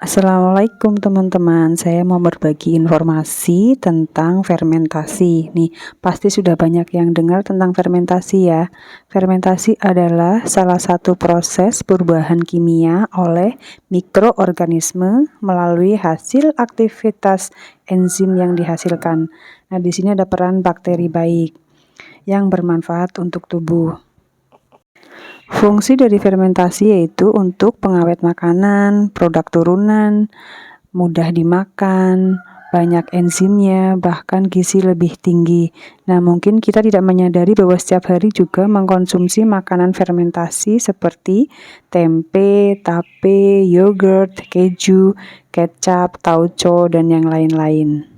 Assalamualaikum teman-teman, saya mau berbagi informasi tentang fermentasi. Nih, pasti sudah banyak yang dengar tentang fermentasi ya. Fermentasi adalah salah satu proses perubahan kimia oleh mikroorganisme melalui hasil aktivitas enzim yang dihasilkan. Nah, di sini ada peran bakteri baik yang bermanfaat untuk tubuh. Fungsi dari fermentasi yaitu untuk pengawet makanan, produk turunan, mudah dimakan, banyak enzimnya, bahkan gizi lebih tinggi. Nah, mungkin kita tidak menyadari bahwa setiap hari juga mengkonsumsi makanan fermentasi seperti tempe, tape, yogurt, keju, kecap, tauco, dan yang lain-lain.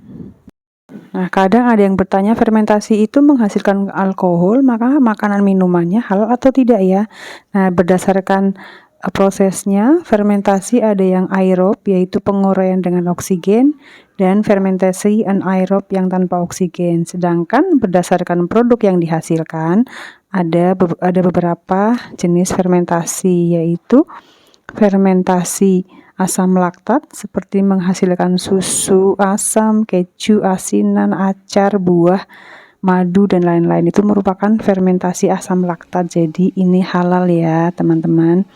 Nah, kadang ada yang bertanya fermentasi itu menghasilkan alkohol, maka makanan minumannya halal atau tidak ya? Nah, berdasarkan prosesnya, fermentasi ada yang aerob, yaitu penguraian dengan oksigen, dan fermentasi anaerob yang tanpa oksigen. Sedangkan berdasarkan produk yang dihasilkan, ada beberapa jenis fermentasi, yaitu fermentasi asam laktat seperti menghasilkan susu, asam, keju, asinan, acar, buah, madu, dan lain-lain. Itu merupakan fermentasi asam laktat. Jadi ini halal ya teman-teman.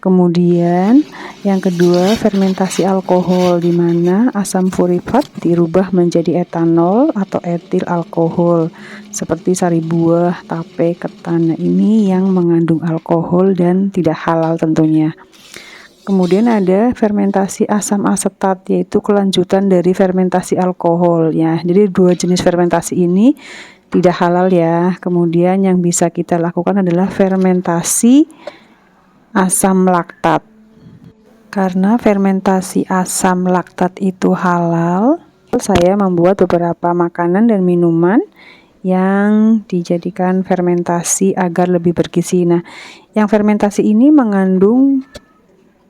Kemudian yang kedua, fermentasi alkohol, di mana asam furipat dirubah menjadi etanol atau etil alkohol seperti sari buah, tape, ketan. Nah, ini yang mengandung alkohol dan tidak halal tentunya. Kemudian ada fermentasi asam asetat, yaitu kelanjutan dari fermentasi alkohol ya. Jadi dua jenis fermentasi ini tidak halal ya. Kemudian yang bisa kita lakukan adalah fermentasi asam laktat. Karena fermentasi asam laktat itu halal, saya membuat beberapa makanan dan minuman yang dijadikan fermentasi agar lebih bergizi. Nah, yang fermentasi ini mengandung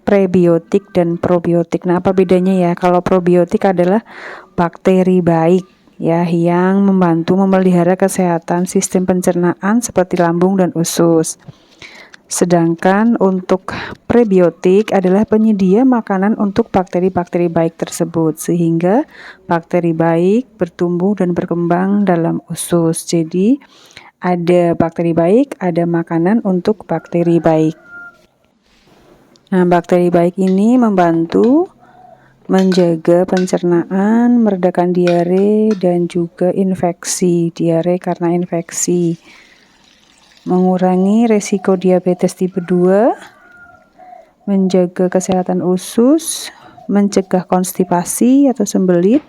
prebiotik dan probiotik. Nah, apa bedanya ya? Kalau probiotik adalah bakteri baik ya yang membantu memelihara kesehatan sistem pencernaan seperti lambung dan usus. Sedangkan untuk prebiotik adalah penyedia makanan untuk bakteri-bakteri baik tersebut sehingga bakteri baik bertumbuh dan berkembang dalam usus. Jadi ada bakteri baik, ada makanan untuk bakteri baik. Nah, bakteri baik ini membantu menjaga pencernaan, meredakan diare, dan juga infeksi, diare karena infeksi, mengurangi resiko diabetes tipe 2, menjaga kesehatan usus, mencegah konstipasi atau sembelit,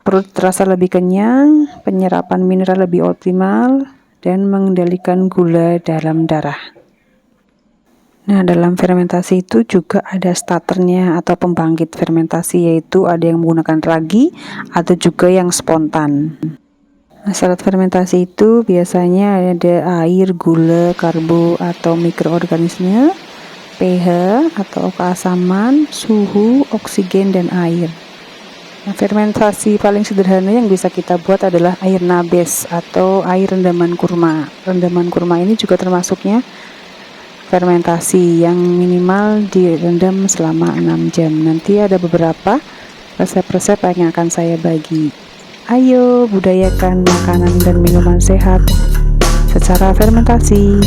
perut terasa lebih kenyang, penyerapan mineral lebih optimal, dan mengendalikan gula dalam darah. Nah, dalam fermentasi itu juga ada starternya atau pembangkit fermentasi, yaitu ada yang menggunakan ragi atau juga yang spontan. Nah, syarat fermentasi itu biasanya ada air, gula, karbo atau mikroorganisme, pH atau keasaman, suhu, oksigen, dan air. Nah, fermentasi paling sederhana yang bisa kita buat adalah air nabes atau air rendaman kurma. Rendaman kurma ini juga termasuknya fermentasi yang minimal direndam selama 6 jam. Nanti ada beberapa resep-resep yang akan saya bagi. Ayo budayakan makanan dan minuman sehat secara fermentasi.